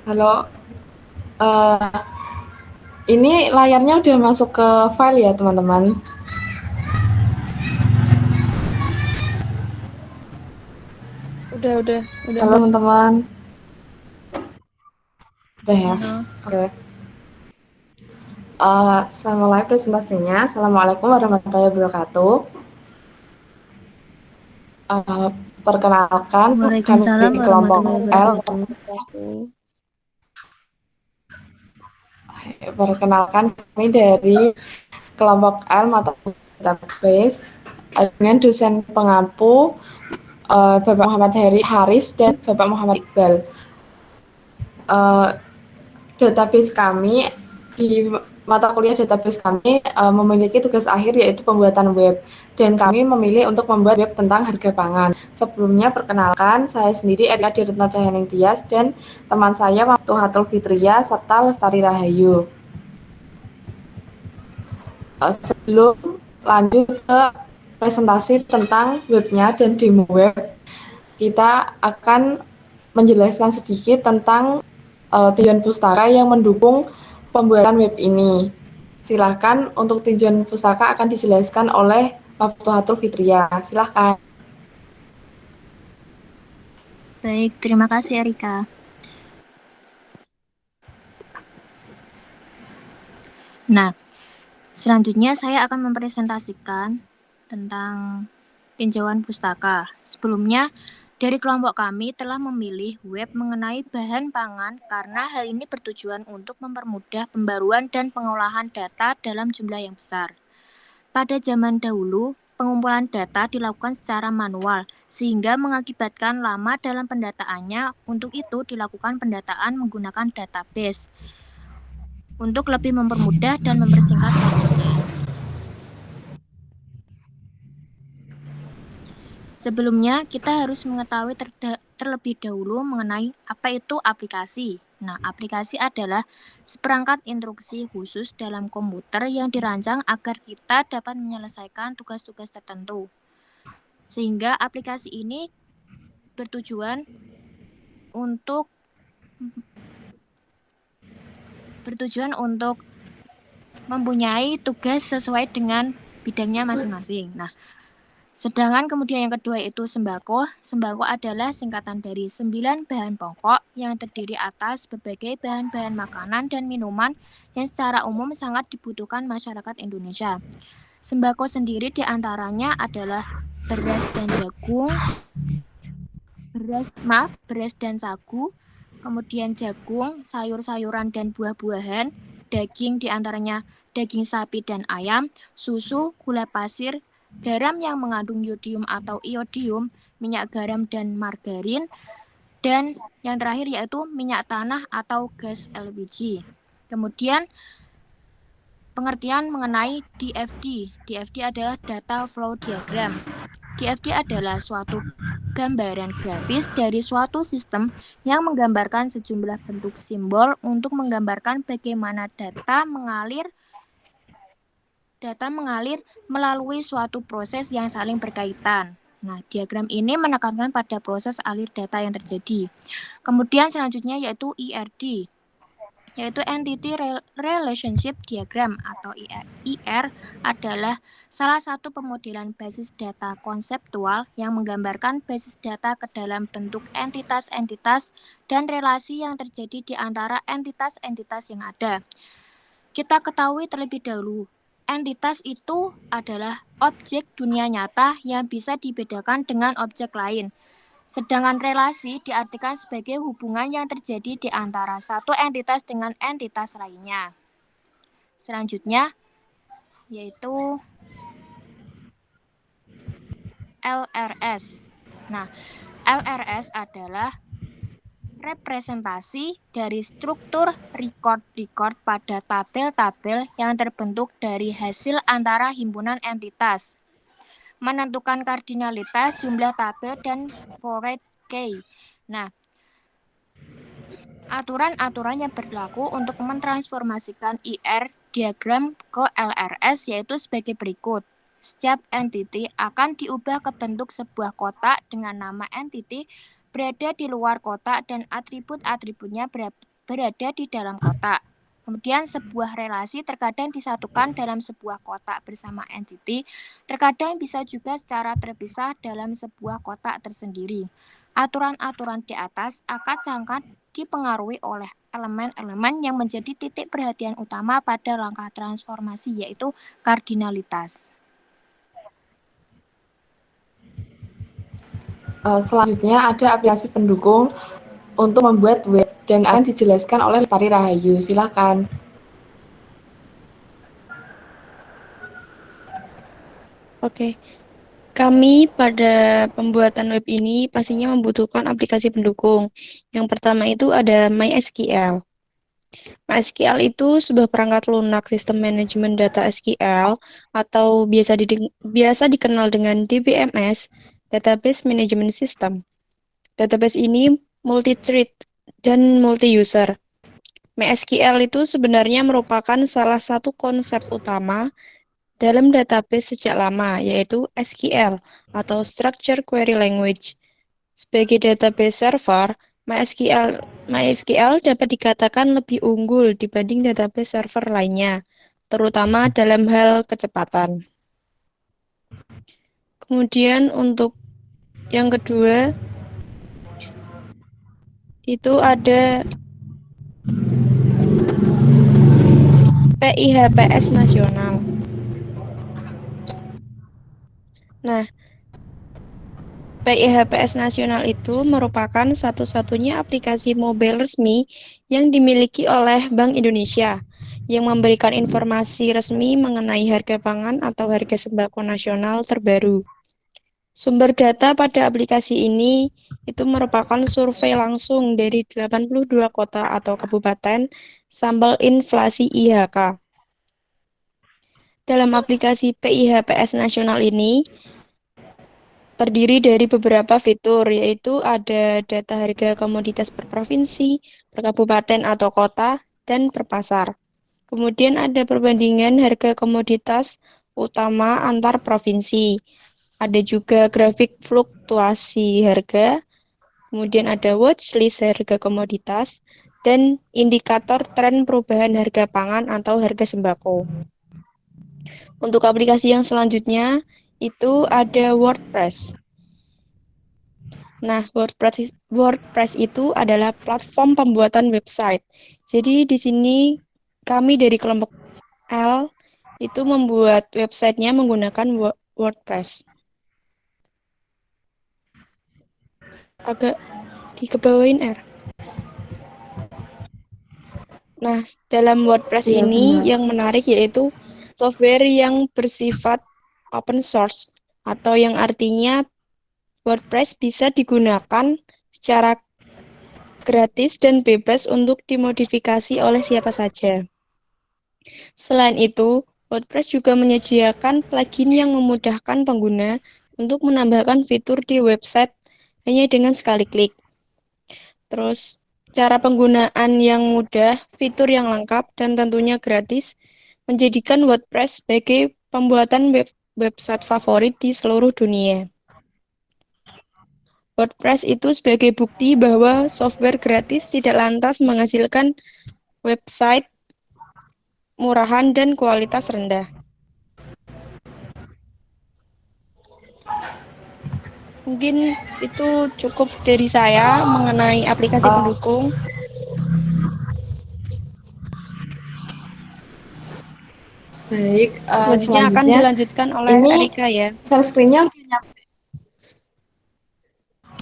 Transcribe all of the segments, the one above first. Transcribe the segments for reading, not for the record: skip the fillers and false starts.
Halo, eh, ini layarnya udah masuk ke file ya teman-teman. Udah Halo masuk. teman-teman, udah ya. Halo. Oke. Saya mulai presentasinya. Assalamualaikum warahmatullahi wabarakatuh. Eh, Perkenalkan, kami Waalaikumsalam dari kelompok warahmatullahi L. wabarakatuh. Perkenalkan kami dari kelompok L mata database dengan dosen pengampu Bapak Muhammad Haris dan Bapak Muhammad Iqbal. Eh, Database kami di mata kuliah database kami memiliki tugas akhir yaitu pembuatan web dan kami memilih untuk membuat web tentang harga pangan. Sebelumnya perkenalkan saya sendiri Erika Diretno Cahyaning Tias dan teman saya Maftuhatul Fitria serta Lestari Rahayu. Sebelum lanjut ke presentasi tentang webnya dan demo web, kita akan menjelaskan sedikit tentang tujuan pustaka yang mendukung pembuatan web ini. Silahkan untuk tujuan pustaka akan dijelaskan oleh Maftuhatul Fitria. Silahkan. Baik, terima kasih Erika. Nah, selanjutnya saya akan mempresentasikan tentang tinjauan pustaka. Sebelumnya, dari kelompok kami telah memilih web mengenai bahan pangan karena hal ini bertujuan untuk mempermudah pembaruan dan pengolahan data dalam jumlah yang besar. Pada zaman dahulu, pengumpulan data dilakukan secara manual, sehingga mengakibatkan lama dalam pendataannya. Untuk itu, dilakukan pendataan menggunakan database untuk lebih mempermudah dan mempersingkat pelayanan. Sebelumnya, kita harus mengetahui terlebih dahulu mengenai apa itu aplikasi. Nah, aplikasi adalah seperangkat instruksi khusus dalam komputer yang dirancang agar kita dapat menyelesaikan tugas-tugas tertentu. Sehingga aplikasi ini bertujuan untuk mempunyai tugas sesuai dengan bidangnya masing-masing. Nah, sedangkan kemudian yang kedua itu sembako. Sembako adalah singkatan dari 9 bahan pokok yang terdiri atas berbagai bahan-bahan makanan dan minuman yang secara umum sangat dibutuhkan masyarakat Indonesia. Sembako sendiri diantaranya adalah beras dan sagu, kemudian jagung, sayur-sayuran dan buah-buahan, daging diantaranya daging sapi dan ayam, susu, gula pasir, garam yang mengandung yodium atau iodium, minyak garam dan margarin, dan yang terakhir yaitu minyak tanah atau gas LPG. Kemudian pengertian mengenai DFD. DFD adalah data flow diagram. DFD adalah suatu gambaran grafis dari suatu sistem yang menggambarkan sejumlah bentuk simbol untuk menggambarkan bagaimana data mengalir melalui suatu proses yang saling berkaitan. Nah, diagram ini menekankan pada proses alir data yang terjadi. Kemudian selanjutnya yaitu IRD, yaitu Entity Relationship Diagram atau IR adalah salah satu pemodelan basis data konseptual yang menggambarkan basis data ke dalam bentuk entitas-entitas dan relasi yang terjadi di antara entitas-entitas yang ada. Kita ketahui terlebih dahulu, entitas itu adalah objek dunia nyata yang bisa dibedakan dengan objek lain. Sedangkan relasi diartikan sebagai hubungan yang terjadi di antara satu entitas dengan entitas lainnya. Selanjutnya, yaitu LRS. Nah, LRS adalah representasi dari struktur record pada tabel-tabel yang terbentuk dari hasil antara himpunan entitas. Menentukan kardinalitas, jumlah tabel, dan forward key. Nah, aturan-aturan yang berlaku untuk mentransformasikan IR diagram ke LRS yaitu sebagai berikut. Setiap entity akan diubah ke bentuk sebuah kotak dengan nama entity berada di luar kotak dan atribut-atributnya berada di dalam kotak. Kemudian sebuah relasi terkadang disatukan dalam sebuah kotak bersama entity, terkadang bisa juga secara terpisah dalam sebuah kotak tersendiri. Aturan-aturan di atas akan sangat dipengaruhi oleh elemen-elemen yang menjadi titik perhatian utama pada langkah transformasi, yaitu kardinalitas. Selanjutnya ada aplikasi pendukung untuk membuat web dan akan dijelaskan oleh Lestari Rahayu. Silakan. Oke, kami pada pembuatan web ini pastinya membutuhkan aplikasi pendukung. Yang pertama itu ada MySQL. MySQL itu sebuah perangkat lunak sistem manajemen data SQL atau biasa dikenal dengan DBMS, Database Management System. Database ini multi-thread dan multi-user. MySQL itu sebenarnya merupakan salah satu konsep utama dalam database sejak lama, yaitu SQL atau Structured Query Language. Sebagai database server, MySQL dapat dikatakan lebih unggul dibanding database server lainnya, terutama dalam hal kecepatan. Kemudian untuk yang kedua, itu ada PIHPS nasional. Nah, PIHPS nasional itu merupakan satu-satunya aplikasi mobile resmi yang dimiliki oleh Bank Indonesia yang memberikan informasi resmi mengenai harga pangan atau harga sembako nasional terbaru. Sumber data pada aplikasi ini itu merupakan survei langsung dari 82 kota atau kabupaten sampel inflasi IHK. Dalam aplikasi PIHPS nasional ini terdiri dari beberapa fitur, yaitu ada data harga komoditas per provinsi, per kabupaten atau kota, dan per pasar. Kemudian ada perbandingan harga komoditas utama antar provinsi. Ada juga grafik fluktuasi harga, kemudian ada watchlist harga komoditas, dan indikator tren perubahan harga pangan atau harga sembako. Untuk aplikasi yang selanjutnya, itu ada WordPress. Nah, WordPress itu adalah platform pembuatan website. Jadi di sini kami dari kelompok L itu membuat websitenya menggunakan WordPress. Agak dikebawain R. Nah, dalam WordPress Iya, ini benar. yang menarik yaitu software yang bersifat open source atau yang artinya WordPress bisa digunakan secara gratis dan bebas untuk dimodifikasi oleh siapa saja. Selain itu, WordPress juga menyediakan plugin yang memudahkan pengguna untuk menambahkan fitur di website hanya dengan sekali klik. Terus, cara penggunaan yang mudah, fitur yang lengkap, dan tentunya gratis menjadikan WordPress sebagai pembuatan website favorit di seluruh dunia. WordPress itu sebagai bukti bahwa software gratis tidak lantas menghasilkan website murahan dan kualitas rendah. Mungkin itu cukup dari saya mengenai aplikasi pendukung. Baik, Selanjutnya akan selanjutnya dilanjutkan oleh ini Erika ya. share screen-nya udah nyampe.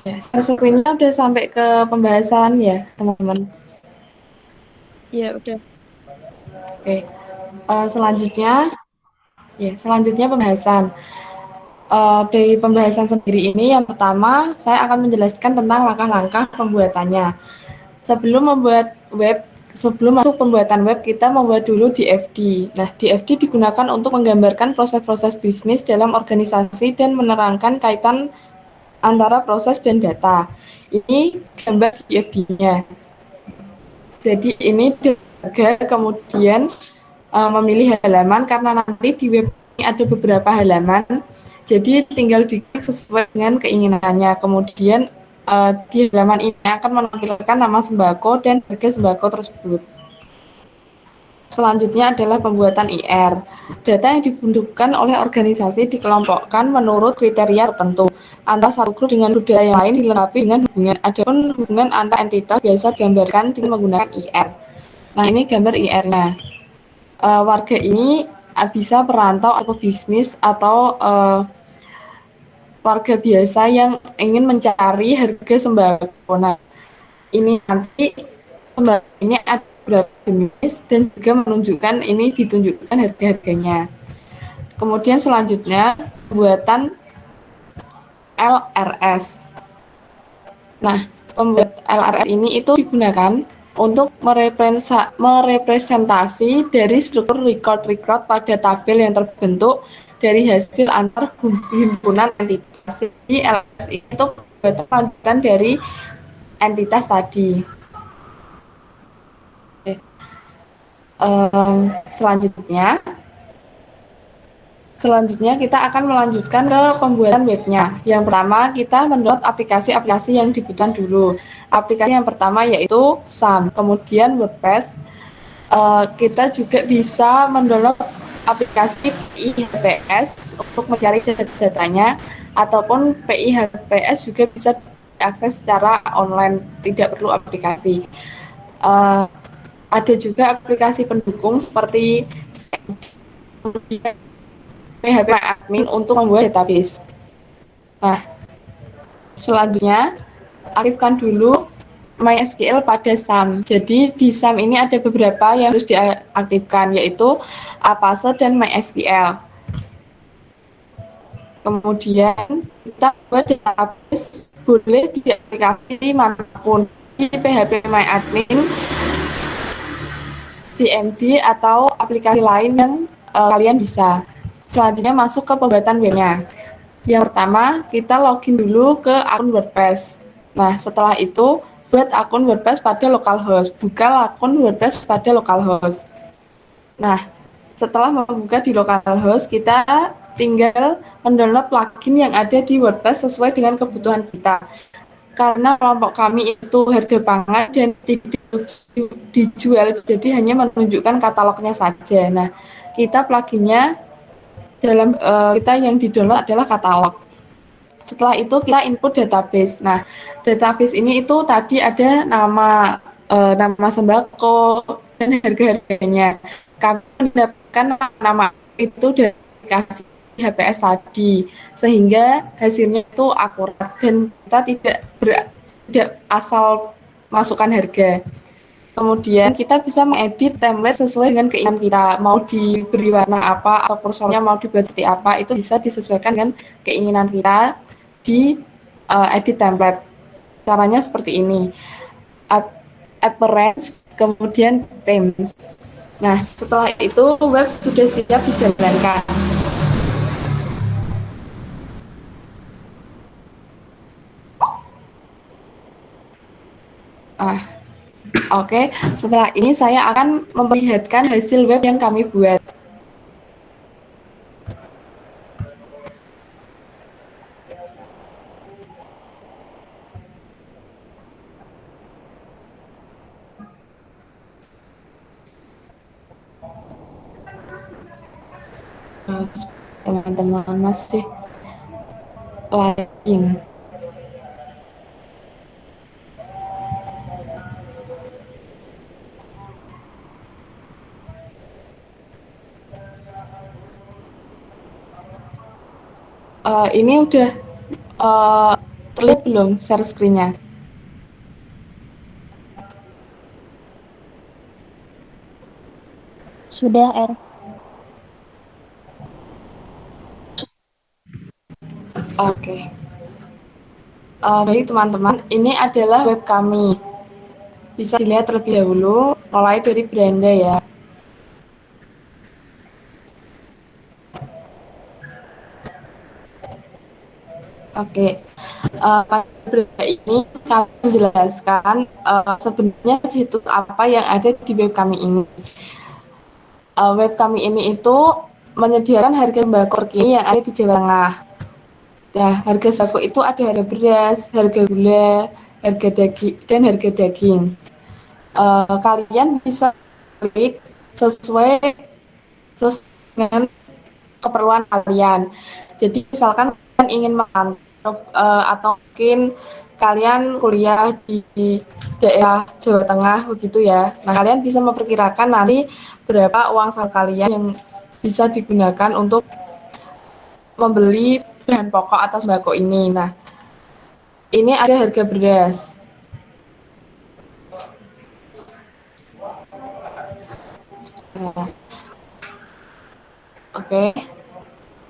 Ya, share screen-nya udah sampai ke pembahasan ya, teman-teman. Ya, udah. Oke. Selanjutnya pembahasan. Dari pembahasan sendiri ini, yang pertama saya akan menjelaskan tentang langkah-langkah pembuatannya. Sebelum masuk pembuatan web, kita membuat dulu DFD. Nah, DFD digunakan untuk menggambarkan proses-proses bisnis dalam organisasi dan menerangkan kaitan antara proses dan data. Ini gambar DFD-nya. Jadi ini kemudian memilih halaman karena nanti di web ini ada beberapa halaman. Jadi tinggal diklik sesuai dengan keinginannya. Kemudian Di halaman ini akan menampilkan nama sembako dan harga sembako tersebut. Selanjutnya adalah pembuatan IR. Data yang dibutuhkan oleh organisasi dikelompokkan menurut kriteria tertentu. Antara satu grup dengan grup data yang lain dilengkapi dengan hubungan. Adapun hubungan antar entitas biasa digambarkan dengan menggunakan IR. Nah, ini gambar IR-nya. Warga ini bisa perantau atau bisnis atau warga biasa yang ingin mencari harga sembako. Nah, ini nanti sembako ini ada beberapa jenis dan juga menunjukkan ini ditunjukkan harga-harganya. Kemudian selanjutnya pembuatan LRS. Nah, pembuat LRS ini itu digunakan untuk merepresentasi dari struktur record pada tabel yang terbentuk dari hasil antar himpunan entitas. Jadi LRS itu lanjutan dari entitas tadi. Selanjutnya kita akan melanjutkan ke pembuatan webnya. Yang pertama kita mendownload aplikasi-aplikasi yang dibutuhkan dulu. Aplikasi yang pertama yaitu SAM, kemudian WordPress. Kita juga bisa mendownload aplikasi PIHPS untuk mencari datanya, ataupun PIHPS juga bisa diakses secara online, tidak perlu aplikasi. Ada juga aplikasi pendukung seperti PHP admin untuk membuat database. Nah, selanjutnya aktifkan dulu MySQL pada SAM. Jadi di SAM ini ada beberapa yang harus diaktifkan, yaitu Apache dan MySQL. Kemudian kita buat database boleh di aplikasi manapun, di PHP MyAdmin, CMD, atau aplikasi lain yang kalian bisa. Selanjutnya masuk ke pembuatan webnya. Yang pertama, kita login dulu ke akun WordPress. Nah, setelah itu, buat akun WordPress pada localhost. Buka akun WordPress pada localhost. Nah, setelah membuka di localhost, kita tinggal mendownload plugin yang ada di WordPress sesuai dengan kebutuhan kita. Karena kelompok kami itu harga pangan dan tidak dijual, jadi hanya menunjukkan katalognya saja. Nah, kita pluginnya dalam kita yang di-download adalah katalog. Setelah itu kita input database. Nah, database ini itu tadi ada nama sembako dan harga-harganya. Kami mendapatkan nama itu dari aplikasi HPS tadi, sehingga hasilnya itu akurat dan kita tidak asal masukkan harga. Kemudian kita bisa mengedit template sesuai dengan keinginan kita, mau diberi warna apa atau kursornya mau dibuat seperti apa, itu bisa disesuaikan dengan keinginan kita di edit template. Caranya seperti ini, appearance, kemudian themes. Nah, setelah itu web sudah siap dijalankan. Oke, setelah ini saya akan memperlihatkan hasil web yang kami buat. Teman-teman masih lain. Ini udah terlihat belum share screen-nya? Sudah, R. Oke. Baik teman-teman, ini adalah web kami. Bisa dilihat terlebih dahulu, mulai dari beranda ya. Oke, pada beranda ini kami menjelaskan sebenarnya situs apa yang ada di web kami ini. Web kami ini itu menyediakan harga sembako terkini yang ada di Jawa Tengah. Nah, harga sembako itu ada harga beras, harga gula, harga daging, dan harga daging. Kalian bisa klik sesuai dengan keperluan kalian. Jadi misalkan kalian ingin merantau atau mungkin kalian kuliah di daerah Jawa Tengah begitu ya. Nah, kalian bisa memperkirakan nanti berapa uang saku kalian yang bisa digunakan untuk membeli bahan pokok atau sembako ini. Nah, ini ada harga beras. Nah, oke.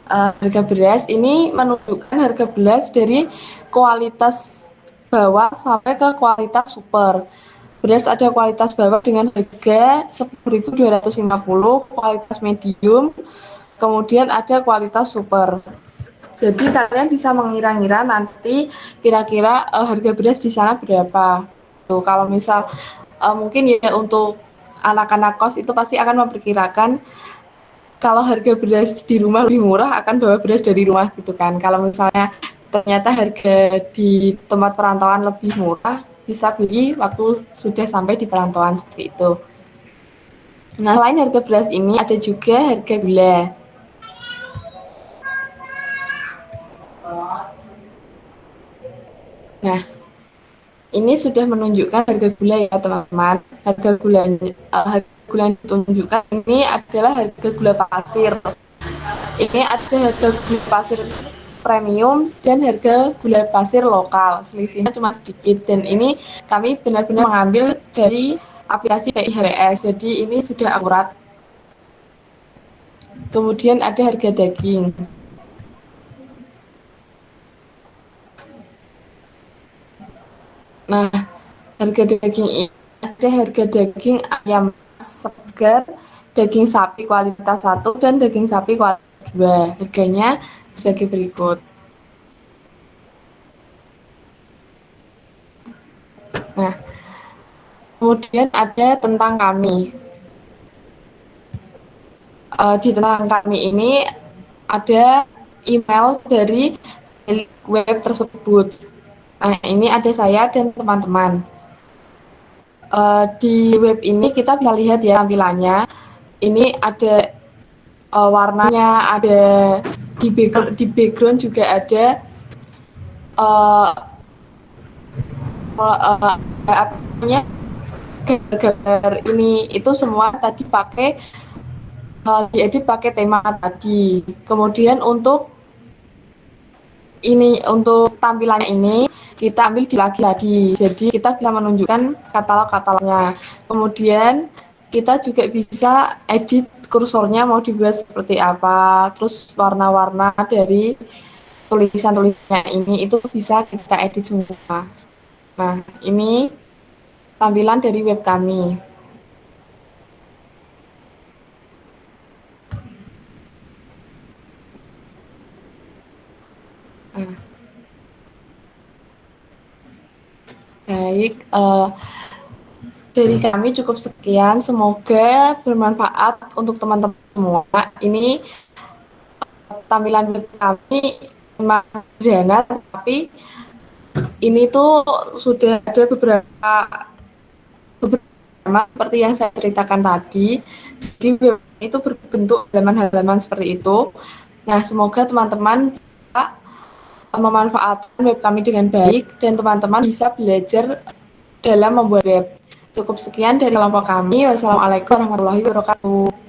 Harga beras ini menunjukkan harga beras dari kualitas bawah sampai ke kualitas super. Beras ada kualitas bawah dengan harga 10.250, kualitas medium, kemudian ada kualitas super. Jadi kalian bisa mengira-ngira nanti kira-kira harga beras di sana berapa. Tuh, kalau misal mungkin ya untuk anak-anak kos itu pasti akan memperkirakan kalau harga beras di rumah lebih murah akan bawa beras dari rumah gitu kan. Kalau misalnya ternyata harga di tempat perantauan lebih murah, bisa beli waktu sudah sampai di perantauan seperti itu. Nah, selain harga beras ini ada juga harga gula. Nah, ini sudah menunjukkan harga gula ya teman-teman. Harga gula yang ditunjukkan ini adalah harga gula pasir. Ini ada harga gula pasir premium dan harga gula pasir lokal. Selisihnya cuma sedikit dan ini kami benar-benar mengambil dari aplikasi PIHWS. Jadi ini sudah akurat. Kemudian ada harga daging. Nah, harga daging ini ada harga daging ayam segar, daging sapi kualitas 1 dan daging sapi kualitas 2. Harganya sebagai berikut. Nah, kemudian ada tentang kami. Di tentang kami ini ada email dari web tersebut. Nah, ini ada saya dan teman-teman. Di web ini kita bisa lihat ya tampilannya. Ini ada warnanya, ada di background juga ada gambar ini itu semua tadi pakai diedit pakai tema tadi. Kemudian untuk tampilannya ini kita ambil di lagi. Jadi kita bisa menunjukkan katalognya. Kemudian kita juga bisa edit kursornya mau dibuat seperti apa. Terus warna-warna dari tulisan-tulisannya ini itu bisa kita edit semua. Nah, ini tampilan dari web kami. Baik, dari kami cukup sekian. Semoga bermanfaat untuk teman-teman semua. Ini tampilan web kami memang sederhana, tapi ini tuh sudah ada beberapa seperti yang saya ceritakan tadi. Jadi web itu berbentuk halaman-halaman seperti itu. Nah, semoga teman-teman bisa memanfaatkan web kami dengan baik dan teman-teman bisa belajar dalam membuat web. Cukup sekian dari kelompok kami. Wassalamualaikum warahmatullahi wabarakatuh.